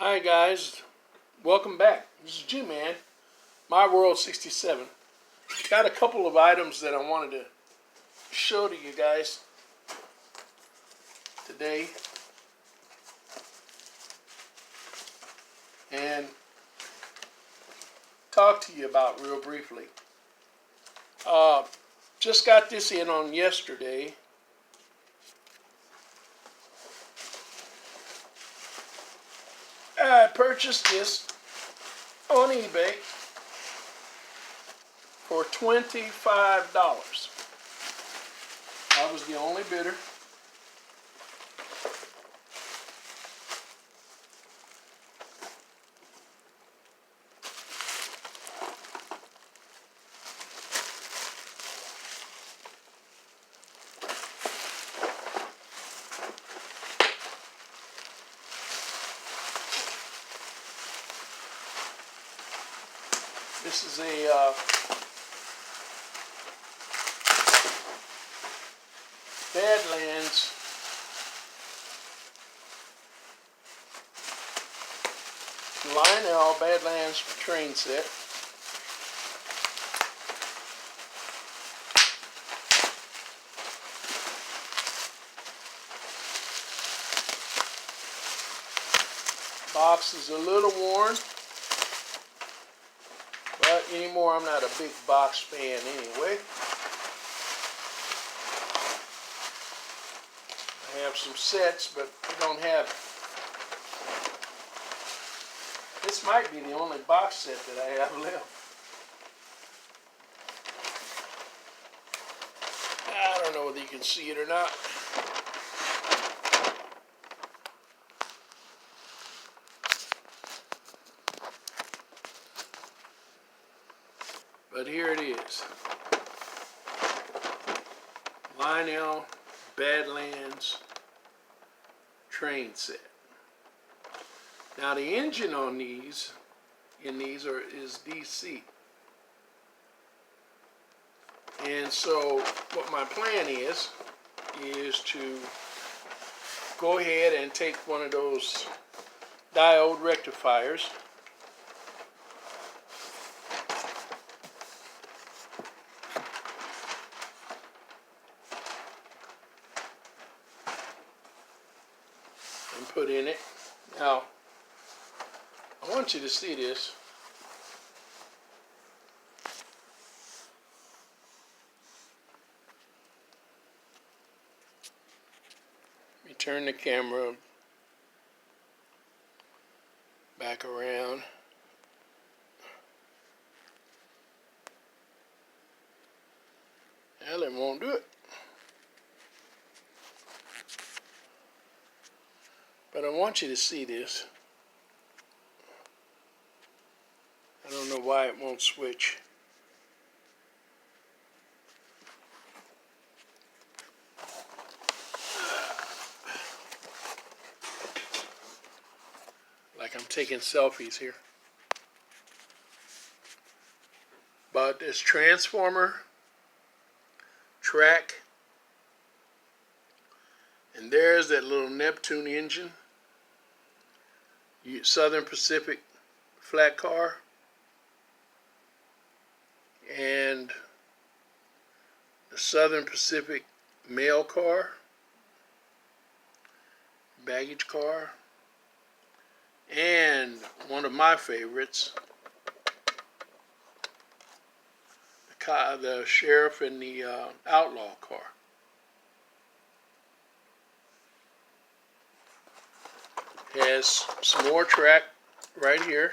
Hi guys, welcome back. This is G-Man, My World 67. Got a couple of items that I wanted to show to you guys today. And talk to you about real briefly. Just got this in on yesterday. I purchased this on eBay for $25. I was the only bidder. This is a Badlands Lionel Badlands train set. Box is a little worn, but anymore I'm not a big box fan anyway. I have some sets, but I don't have. This might be the only box set that I have left. I don't know whether you can see it or not. But here it is. Lionel Badlands train set. Now the engine on these, is DC. And so what my plan is to go ahead and take one of those diode rectifiers and put in it. Now, I want you to see this. Let me turn the camera back around. Hell, it won't do it. But I want you to see this. I don't know why it won't switch. Like I'm taking selfies here. But this transformer, track, and there's that little Neptune engine, Southern Pacific flat car, and the Southern Pacific mail car, baggage car, and one of my favorites, the sheriff and the outlaw car. Has some more track right here.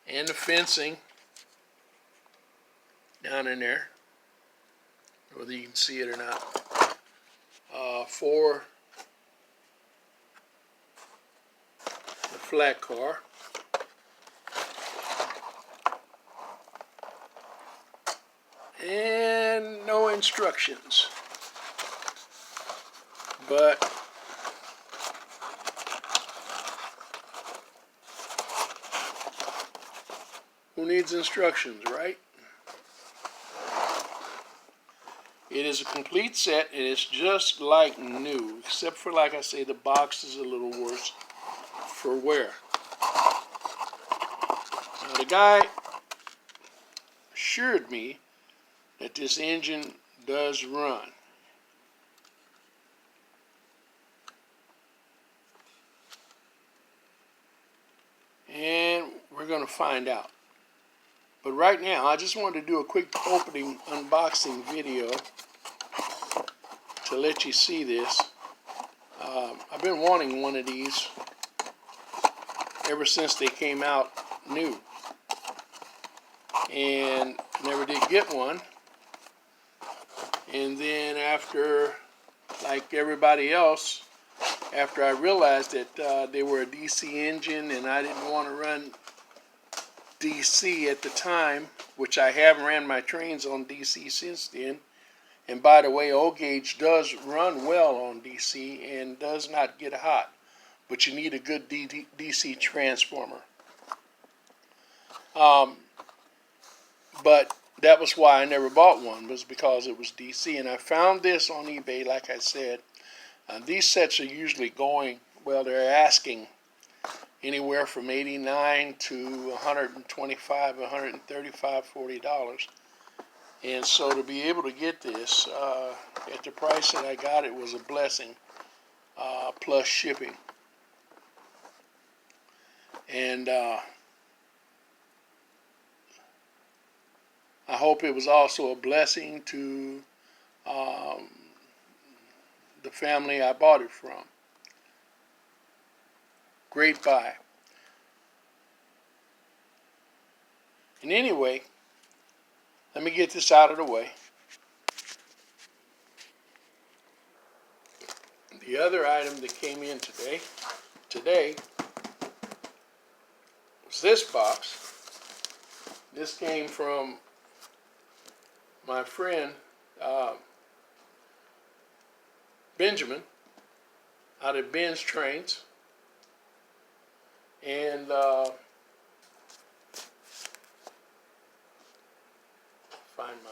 And the fencing down in there, whether you can see it or not, for the flat car. And no instructions, but who needs instructions, right? It is a complete set, and it's just like new, except for, like I say, the box is a little worse for wear. Now, the guy assured me that this engine does run. And we're going to find out. But right now, I just wanted to do a quick opening unboxing video to let you see this. I've been wanting one of these ever since they came out new, and never did get one. And then after, like everybody else, after I realized that they were a DC engine and I didn't want to run DC at the time, which I have ran my trains on DC since then. And by the way, O-Gauge does run well on DC and does not get hot, but you need a good DC transformer. But that was why I never bought one, was because it was DC. And I found this on eBay, like I said. These sets are usually going, well, they're asking anywhere from $89 to $125, $135, $40. And so to be able to get this at the price that I got it was a blessing, plus shipping. And I hope it was also a blessing to the family I bought it from. Great buy. And anyway, let me get this out of the way. The other item that came in today was this box. This came from my friend Benjamin out of Ben's Trains. And find my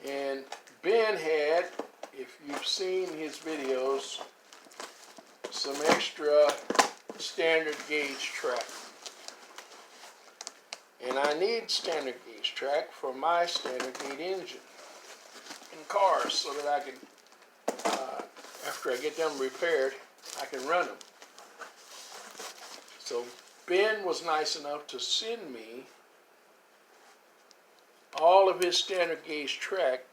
and Ben had, if you've seen his videos, some extra standard gauge track. And I need standard gauge track for my standard gauge engine in cars so that I can, after I get them repaired, I can run them. So Ben was nice enough to send me all of his standard gauge track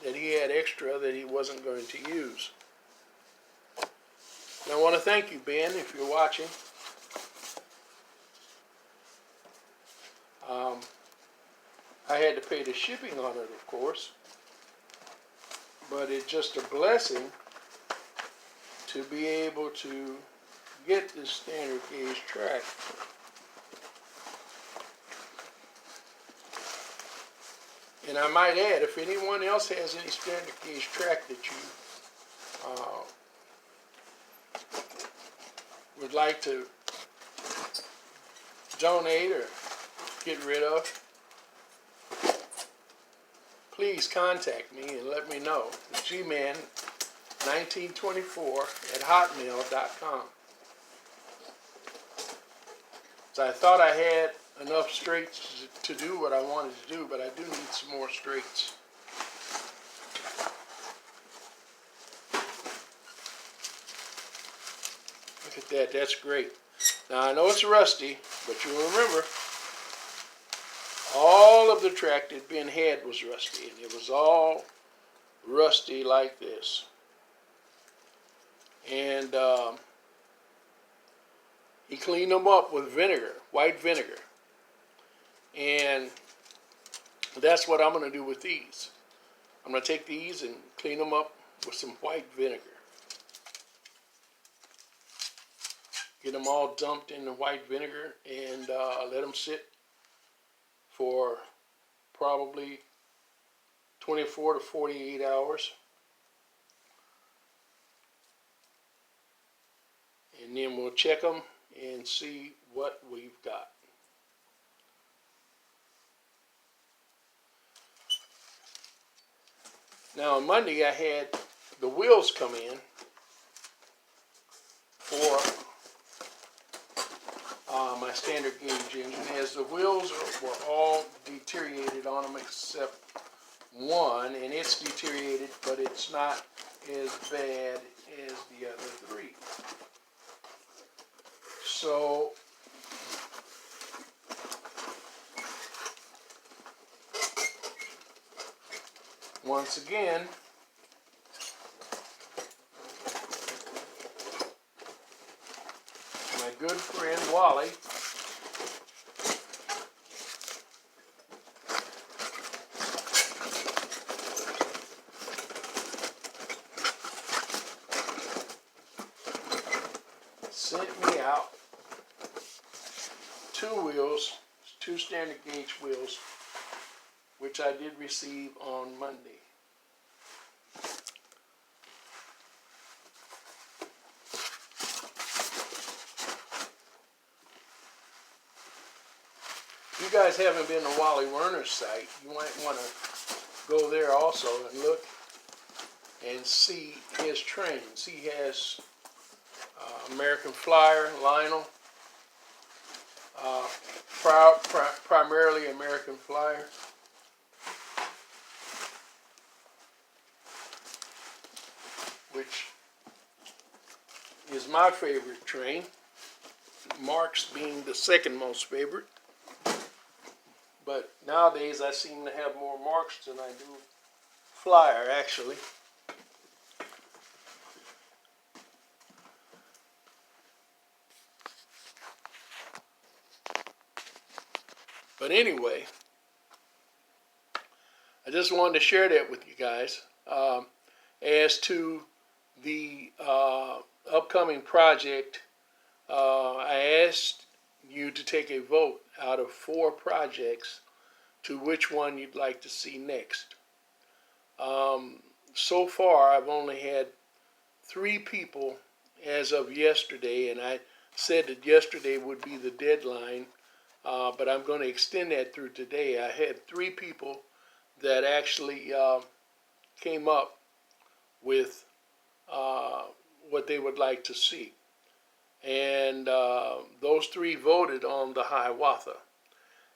that he had extra that he wasn't going to use. And I want to thank you, Ben, if you're watching. I had to pay the shipping on it, of course, but it's just a blessing to be able to get this standard gauge track. And I might add, if anyone else has any standard gauge track that you would like to donate or get rid of, please contact me and let me know. gman1924@hotmail.com. So I thought I had enough straights to do what I wanted to do, but I do need some more straights. Look at that, that's great. Now I know it's rusty, but you'll remember all of the track that Ben had was rusty, and it was all rusty like this. And he cleaned them up with vinegar, white vinegar. And that's what I'm going to do with these. I'm going to take these and clean them up with some white vinegar. Get them all dumped in the white vinegar and let them sit for probably 24 to 48 hours. And then we'll check them and see what we've got. Now on Monday I had the wheels come in for my standard gauge engine, as the wheels were all deteriorated on them except one, and it's deteriorated, but it's not as bad as the other three. So once again, my good friend Wally sent me out two standard gauge wheels, which I did receive on Monday. If you guys haven't been to Wally Werner's site, you might want to go there also and look and see his trains. He has American Flyer, Lionel, primarily American Flyer. Which is my favorite train, Marks being the second most favorite. But nowadays I seem to have more Marks than I do Flyer, actually. But anyway, I just wanted to share that with you guys. As to the upcoming project, I asked you to take a vote out of 4 projects to which one you'd like to see next. So far, I've only had 3 people as of yesterday, and I said that yesterday would be the deadline, but I'm going to extend that through today. I had 3 people that actually came up with what they would like to see. And those 3 voted on the Hiawatha.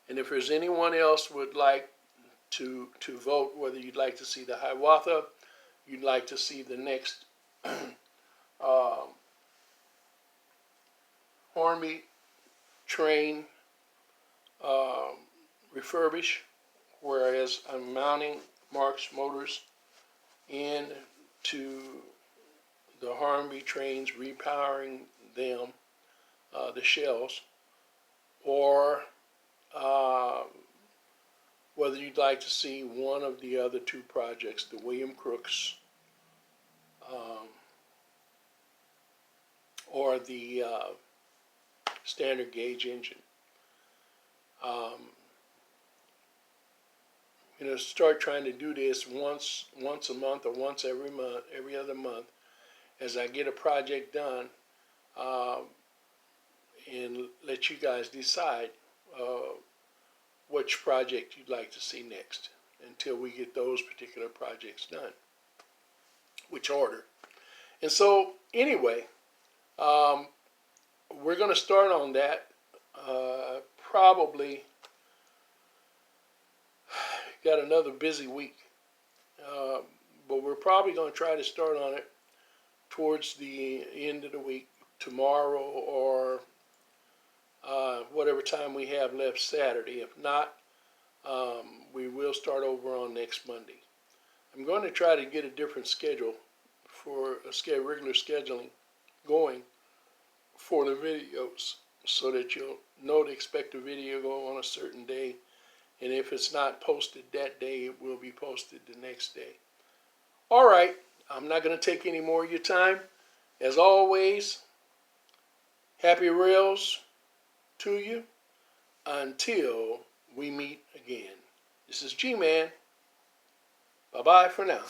And if there's anyone else would like to vote, whether you'd like to see the Hiawatha, you'd like to see the next Hornby train refurbish, whereas I'm mounting Marks motors into the Hornby trains, repowering them, the shells, or whether you'd like to see one of the other 2 projects, the William Crooks or the standard gauge engine. Start trying to do this once a month or once every other month, as I get a project done, and let you guys decide which project you'd like to see next until we get those particular projects done, which order. And so anyway, we're going to start on that probably. Got another busy week, but we're probably going to try to start on it towards the end of the week, tomorrow, or whatever time we have left Saturday. If not, we will start over on next Monday. I'm going to try to get a different schedule for regular scheduling going for the videos, so that you'll know to expect a video go on a certain day. And if it's not posted that day, it will be posted the next day. All right, I'm not going to take any more of your time. As always, happy rails to you until we meet again. This is G-Man. Bye-bye for now.